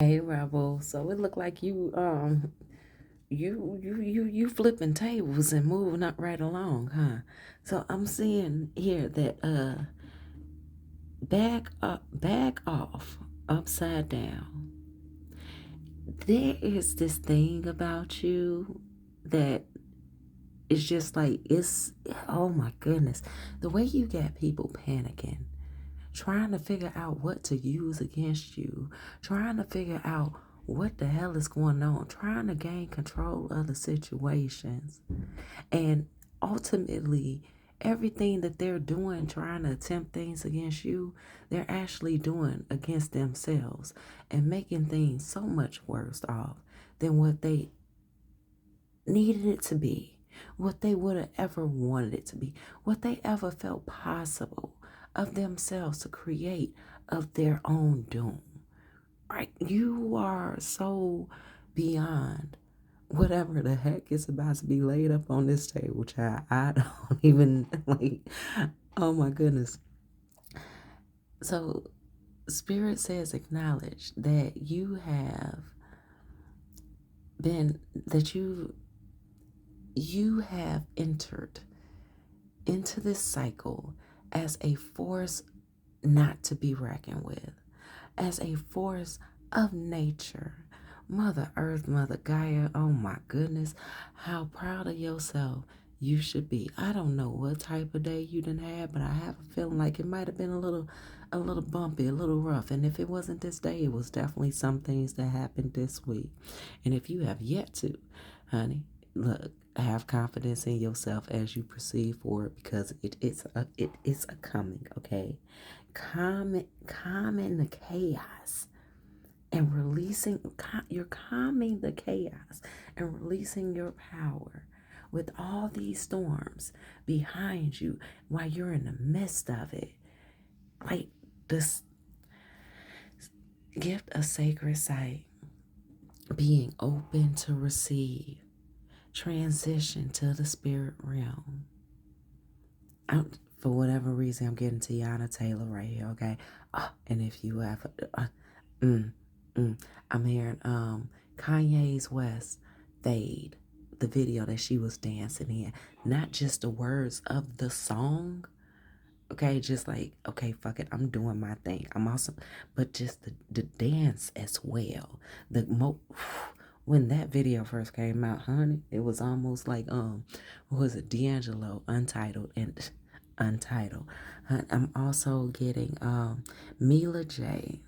Hey Rebel, so it looked like you flipping tables and moving up right along, huh? So I'm seeing here that back off, upside down. There is this thing about you that is just like it's oh my goodness. The way you get people panicking, trying to figure out what to use against you, trying to figure out what the hell is going on, trying to gain control of the situations. And ultimately, everything that they're doing, trying to attempt things against you, they're actually doing against themselves and making things so much worse off than what they needed it to be, what they would have ever wanted it to be, what they ever felt possible of themselves to create of their own doom. Right? You are so beyond whatever the heck is about to be laid up on this table, child. I don't even like, oh my goodness. So, Spirit says, acknowledge that you have been, that you have entered into this cycle as a force not to be reckoned with, as a force of nature. Mother Earth, Mother Gaia, oh my goodness, how proud of yourself you should be. I don't know what type of day you done had, but I have a feeling like it might have been a little bumpy, a little rough. And if it wasn't this day, it was definitely some things that happened this week. And if you have yet to, honey, look, have confidence in yourself as you proceed forward because it is a coming, okay? Calming the chaos and releasing, you're calming the chaos and releasing your power with all these storms behind you while you're in the midst of it. Like this gift of sacred sight, being open to receive, transition to the spirit realm. For whatever reason, I'm getting Tiana Taylor right here, okay? And if you have, mm, I'm hearing Kanye's West Fade, the video that she was dancing in. Not just the words of the song, okay? Just like, okay, fuck it, I'm doing my thing. I'm also, but just the dance as well. When that video first came out, honey, it was almost like what was it, D'Angelo, Untitled. I'm also getting Mila J.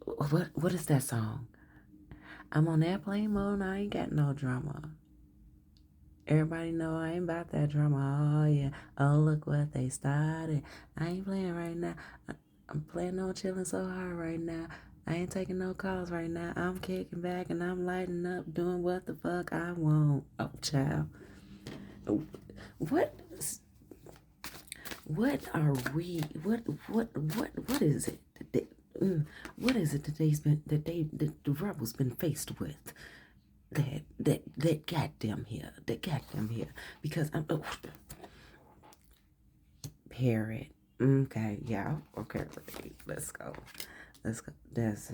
What is that song? I'm on airplane mode. I ain't got no drama. Everybody know I ain't about that drama. Oh yeah. Oh look what they started. I ain't playing right now. I'm playing on chilling so hard right now. I ain't taking no calls right now. I'm kicking back and I'm lighting up, doing what the fuck I want. Oh child. What? What are we? What is it? What is it that the rebels been faced with? That got them here. That got them here. Because I'm parrot. Okay, yeah. Okay, let's go. Let's go. That's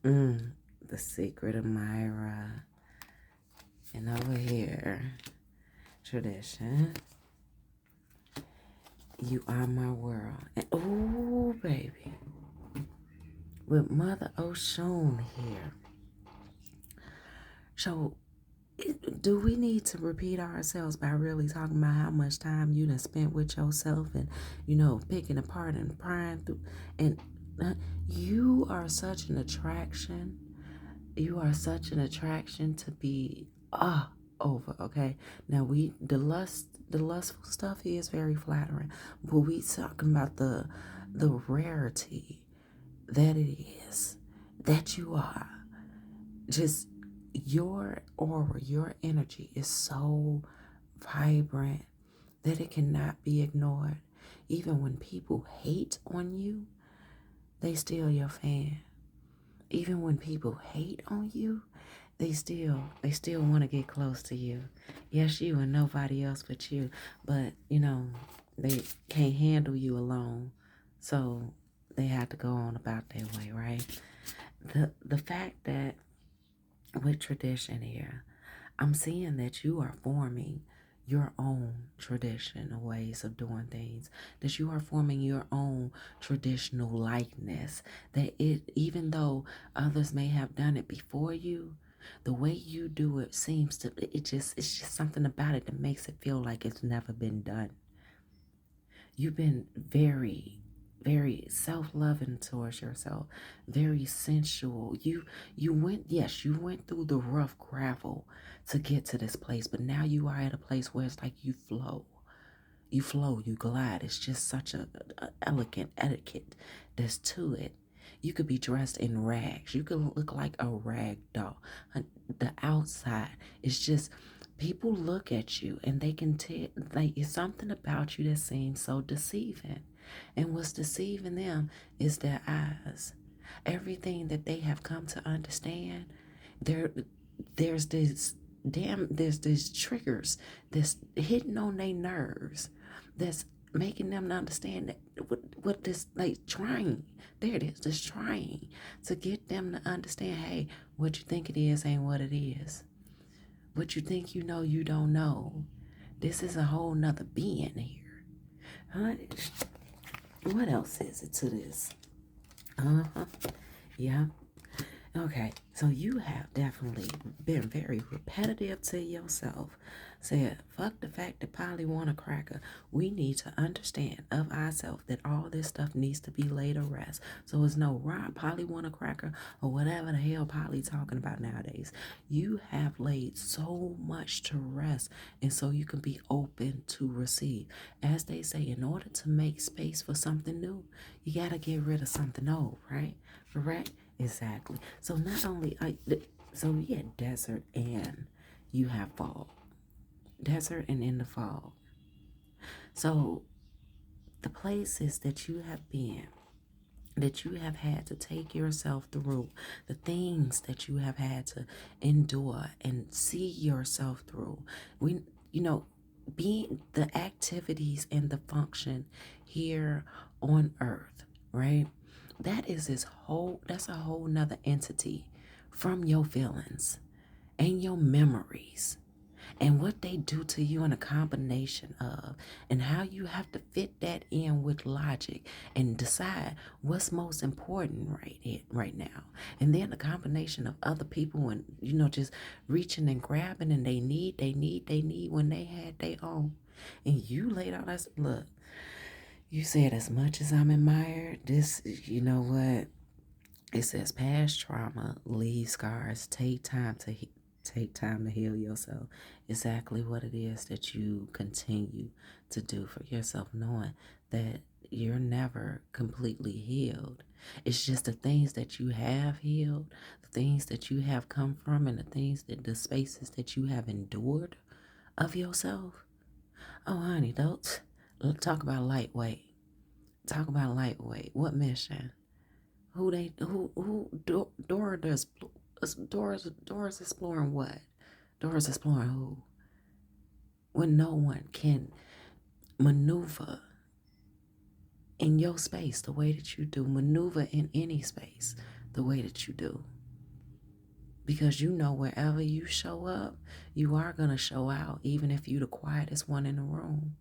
the secret of Myra. And over here, tradition. You are my world. And oh baby. With Mother Oshun here. So, do we need to repeat ourselves by really talking about how much time you done spent with yourself and, picking apart and prying through? And you are such an attraction. You are such an attraction to be over, okay? Now, the lustful stuff is very flattering, but we talking about the rarity that it is, that you are. Just your aura, your energy is so vibrant that it cannot be ignored. Even when people hate on you, they still your fan. Even when people hate on you, they still want to get close to you. Yes, you and nobody else but you. But, they can't handle you alone. So they had to go on about their way, right? The fact that with tradition here, I'm seeing that you are forming your own traditional ways of doing things, that you are forming your own traditional likeness, that it, even though others may have done it before you, the way you do it seems to, it's just something about it that makes it feel like it's never been done. You've been very, very self-loving towards yourself, very sensual. You went, yes, you went through the rough gravel to get to this place, but now you are at a place where it's like you flow. You flow, you glide. It's just such a elegant etiquette that's to it. You could be dressed in rags. You could look like a rag doll. The outside is just people look at you and they can tell like it's something about you that seems so deceiving. And what's deceiving them is their eyes. Everything that they have come to understand, there there's this there's these triggers that's hitting on their nerves that's making them understand that what this like trying there it is just trying to get them to understand, hey, what you think it is ain't what it is. What you think you know you don't know. This is a whole nother being here. Huh? What else is it to this? Uh-huh. Yeah. Okay, so you have definitely been very repetitive to yourself. Said, fuck the fact that Polly want a cracker. We need to understand of ourselves that all this stuff needs to be laid to rest. So it's no Rob Polly want a cracker or whatever the hell Polly talking about nowadays. You have laid so much to rest, and so you can be open to receive. As they say, in order to make space for something new, you gotta get rid of something old, right? Correct? Exactly. So not only so you had desert and you have fall. Desert and in the fall. So the places that you have been, that you have had to take yourself through, the things that you have had to endure and see yourself through. We you know, being the activities and the function here on earth, right? That's a whole nother entity from your feelings and your memories and what they do to you in a combination of, and how you have to fit that in with logic and decide what's most important right now. And then the combination of other people and just reaching and grabbing, and they need when they had their own. And you laid out that look, you said, as much as I'm admired, this, you know what? It says past trauma leaves scars. Take time to heal yourself. Exactly what it is that you continue to do for yourself, knowing that you're never completely healed. It's just the things that you have healed, the things that you have come from, and the spaces that you have endured of yourself. Oh, honey, don't talk about lightweight. Talk about lightweight. What mission? Dora does Dora's exploring what? Dora's exploring who? When no one can maneuver in your space the way that you do, maneuver in any space the way that you do. Because you know wherever you show up, you are going to show out, even if you're the quietest one in the room.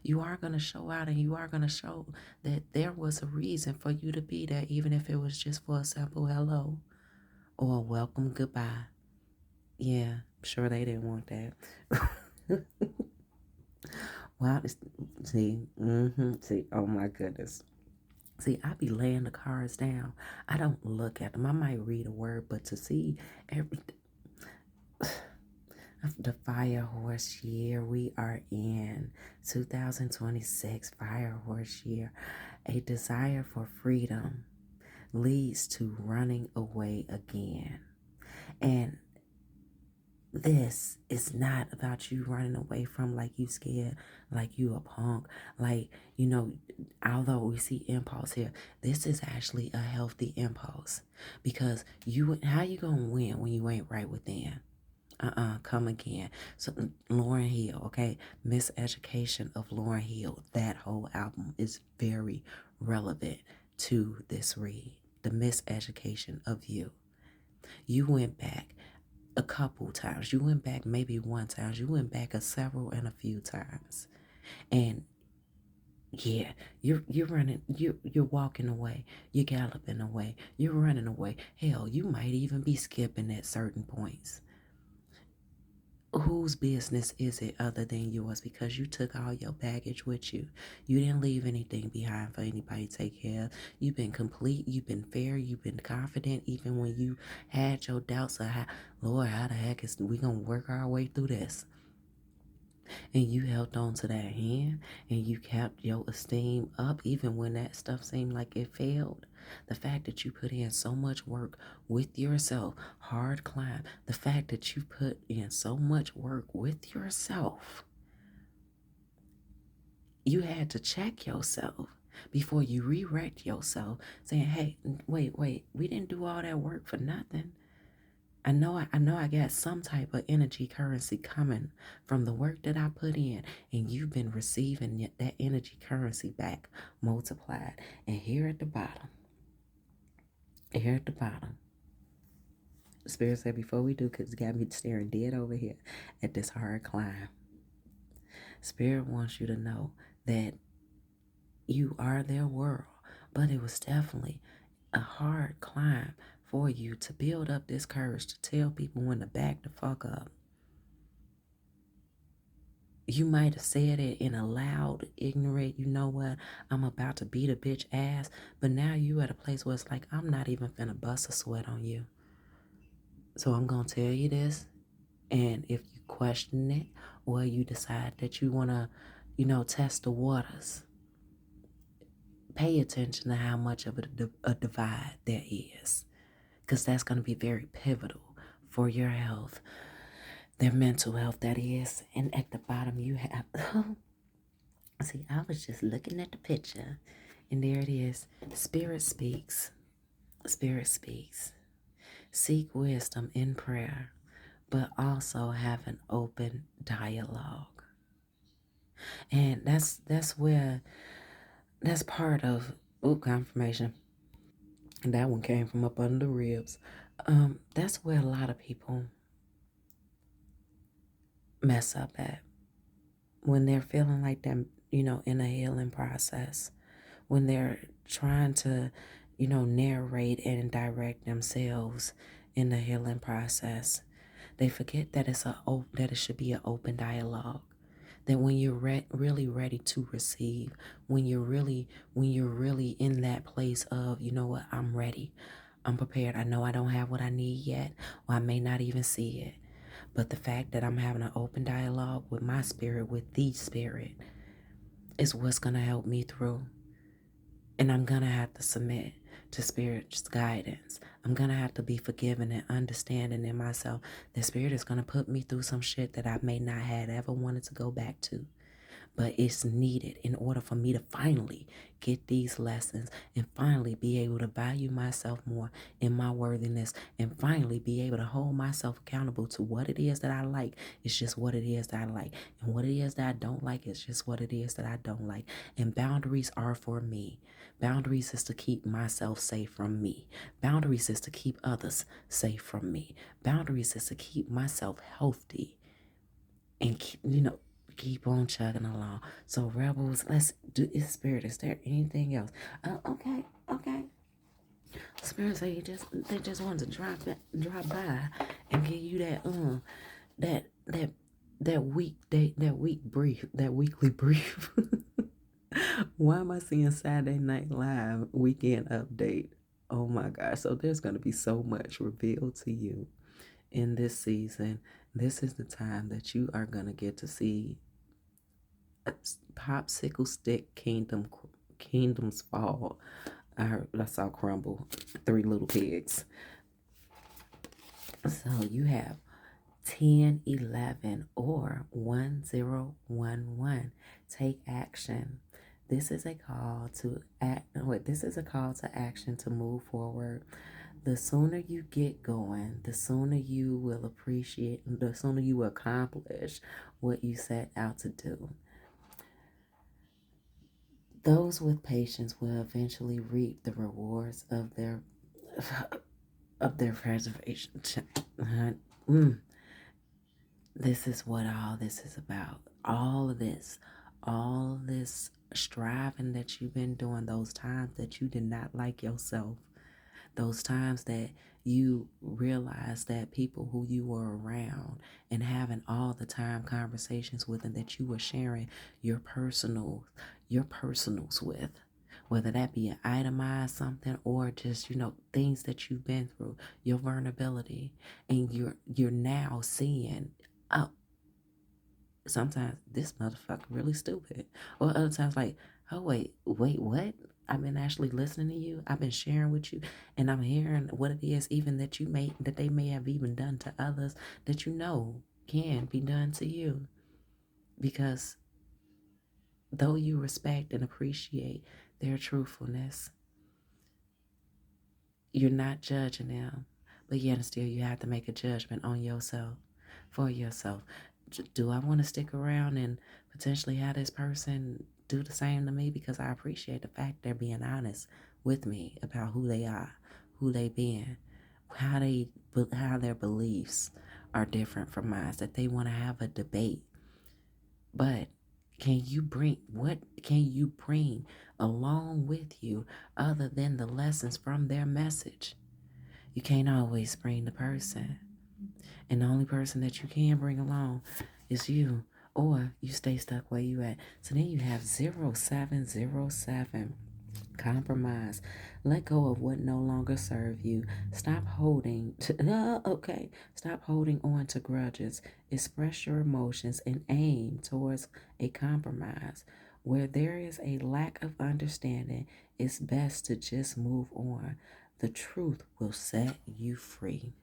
You are going to show out, and you are going to show that there was a reason for you to be there, even if it was just for a simple hello or a welcome goodbye. Yeah, I'm sure they didn't want that. Wow, see, oh my goodness. See, I be laying the cards down. I don't look at them. I might read a word, but to see everything, the fire horse year we are in, 2026 fire horse year, a desire for freedom leads to running away again. And this is not about you running away from like you scared, like you a punk, like, although we see impulse here, this is actually a healthy impulse, because how you gonna win when you ain't right within? Come again. So Lauryn Hill, okay? Miseducation of Lauryn Hill. That whole album is very relevant to this read, The Miseducation of You. You went back a couple times. You went back maybe one time. You went back a several and a few times. And yeah, you're running, you're walking away, you're galloping away, you're running away. Hell, you might even be skipping at certain points. Whose business is it other than yours? Because you took all your baggage with you. You didn't leave anything behind for anybody to take care of. You've been complete, you've been fair, you've been confident, even when you had your doubts of how, Lord, how the heck is we gonna work our way through this? And you held on to that hand and you kept your esteem up even when that stuff seemed like it failed. The fact that you put in so much work with yourself, hard climb, the fact that you put in so much work with yourself, you had to check yourself before you re-wrecked yourself, saying, hey, wait, we didn't do all that work for nothing. I know I got some type of energy currency coming from the work that I put in, and you've been receiving that energy currency back multiplied. And here at the bottom, the Spirit said before we do, because it got me staring dead over here at this hard climb. Spirit wants you to know that you are their world, but it was definitely a hard climb for you to build up this courage to tell people when to back the fuck up. You might have said it in a loud, ignorant, you know what, I'm about to beat a bitch ass, but now you at a place where it's like, I'm not even finna bust a sweat on you. So I'm gonna tell you this, and if you question it, or you decide that you wanna, test the waters, pay attention to how much of a divide there is, because that's gonna be very pivotal for your health, their mental health, that is. And at the bottom, you have see, I was just looking at the picture, and there it is. Spirit speaks. Spirit speaks. Seek wisdom in prayer, but also have an open dialogue. And that's part of confirmation. And that one came from up under the ribs. That's where a lot of people mess up at when they're feeling like they're, in a healing process, when they're trying to, narrate and direct themselves in the healing process. They forget that that it should be an open dialogue. That when you're really ready to receive, when you're really in that place of, you know what, I'm ready, I'm prepared. I know I don't have what I need yet, or I may not even see it. But the fact that I'm having an open dialogue with my spirit, with the spirit, is what's gonna help me through. And I'm going to have to submit to Spirit's guidance. I'm going to have to be forgiving and understanding in myself. The Spirit is going to put me through some shit that I may not have ever wanted to go back to. But it's needed in order for me to finally get these lessons and finally be able to value myself more in my worthiness and finally be able to hold myself accountable to what it is that I like. It's just what it is that I like. And what it is that I don't like is just what it is that I don't like. And boundaries are for me. Boundaries is to keep myself safe from me. Boundaries is to keep others safe from me. Boundaries is to keep myself healthy and keep on chugging along. So rebels, let's do this. Spirit, is there anything else? Okay. Spirit say they just wanted to drop by and give you that that weekly brief. Why am I seeing Saturday Night Live weekend update? Oh my gosh. So there's gonna be so much revealed to you in this season. This is the time that you are gonna get to see popsicle stick kingdoms fall. I saw crumble. Three little pigs. So you have 10, 11, or 1011. Take action. This is a call to act. This is a call to action to move forward. The sooner you get going, the sooner you will appreciate, the sooner you will accomplish what you set out to do. Those with patience will eventually reap the rewards of their preservation. Mm. This is what all this is about. All of this striving that you've been doing, those times that you did not like yourself, those times that you realized that people who you were around and having all the time conversations with and that you were sharing your personals with, whether that be an itemized something or just things that you've been through, your vulnerability, and you're now seeing, oh, sometimes this motherfucker really stupid. Or other times like, oh wait, what? I've been actually listening to you. I've been sharing with you, and I'm hearing what it is even that they may have even done to others that can be done to you. Because though you respect and appreciate their truthfulness, you're not judging them. But yet and still you have to make a judgment on yourself, for yourself. Do I want to stick around and potentially have this person do the same to me? Because I appreciate the fact they're being honest with me about who they are, who they been, how their beliefs are different from mine, that they want to have a debate. But what can you bring along with you other than the lessons from their message? You can't always bring the person. And the only person that you can bring along is you. Or you stay stuck where you at. So then you have 0707. Compromise. Let go of what no longer serve you. Stop holding Stop holding on to grudges. Express your emotions and aim towards a compromise. Where there is a lack of understanding, it's best to just move on. The truth will set you free.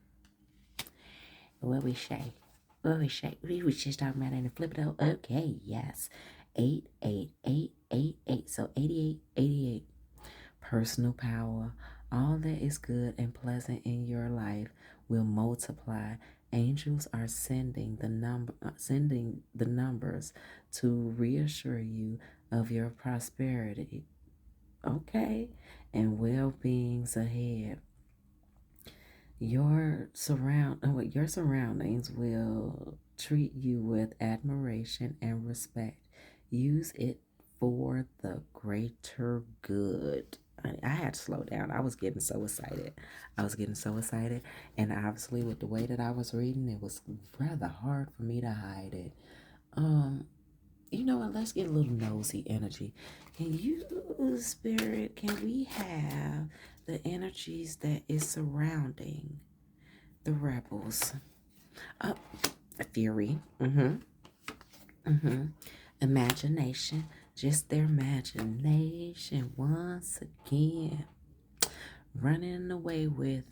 What we say? What we say? We was just talking about it and flip it out. Okay, yes. 88888. So 8888. Personal power. All that is good and pleasant in your life will multiply. Angels are sending the numbers to reassure you of your prosperity. Okay, and well-beings ahead. Your surroundings will treat you with admiration and respect. Use it for the greater good. I had to slow down. I was getting so excited. And obviously, with the way that I was reading, it was rather hard for me to hide it. You know what? Let's get a little nosy energy. Can you, Spirit, can we have the energies that is surrounding the rebels? Uh, Fury. Imagination. Just their imagination once again. Running away with.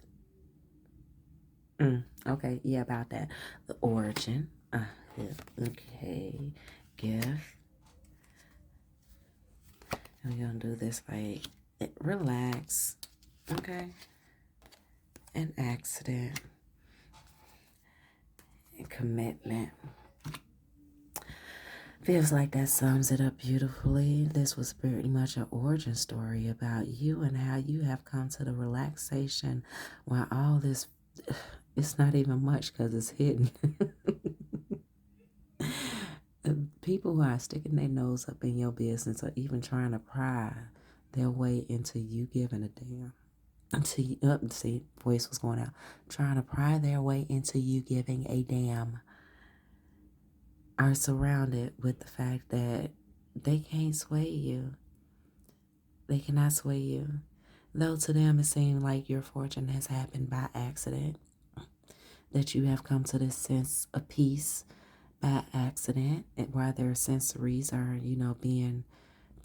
Okay, yeah, about that. The origin. Okay. Gift. We're gonna do this like relax. Okay. An accident. And commitment. Feels like that sums it up beautifully. This was pretty much an origin story about you and how you have come to the relaxation while all this, it's not even much because it's hidden. People who are sticking their nose up in your business or even trying to pry their way into you giving a damn. See, voice was going out. Trying to pry their way into you giving a damn are surrounded with the fact that they can't sway you. They cannot sway you. Though to them it seems like your fortune has happened by accident, that you have come to this sense of peace by accident, and while their sensories are, being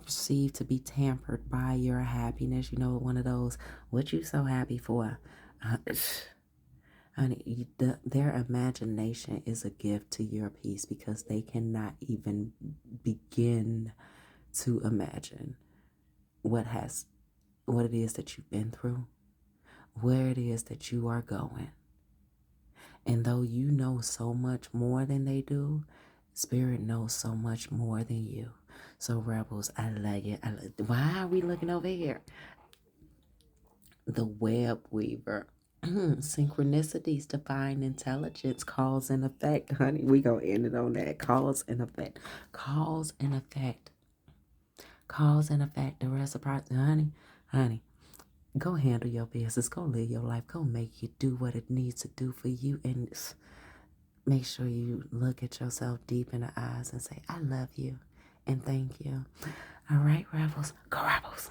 perceived to be tampered by your happiness. One of those, what you so happy for? Honey, their imagination is a gift to your peace because they cannot even begin to imagine what it is that you've been through, where it is that you are going. And though you know so much more than they do, Spirit knows so much more than you. So, Rebels, I like it. Why are we looking over here? The web weaver. Synchronicities define intelligence, cause and effect. Honey, we gonna end it on that. Cause and effect. Cause and effect. Cause and effect. The reciprocity. Honey, go handle your business. Go live your life. Go make it do what it needs to do for you. And make sure you look at yourself deep in the eyes and say, I love you and thank you. All right, Rebels. Go Rebels.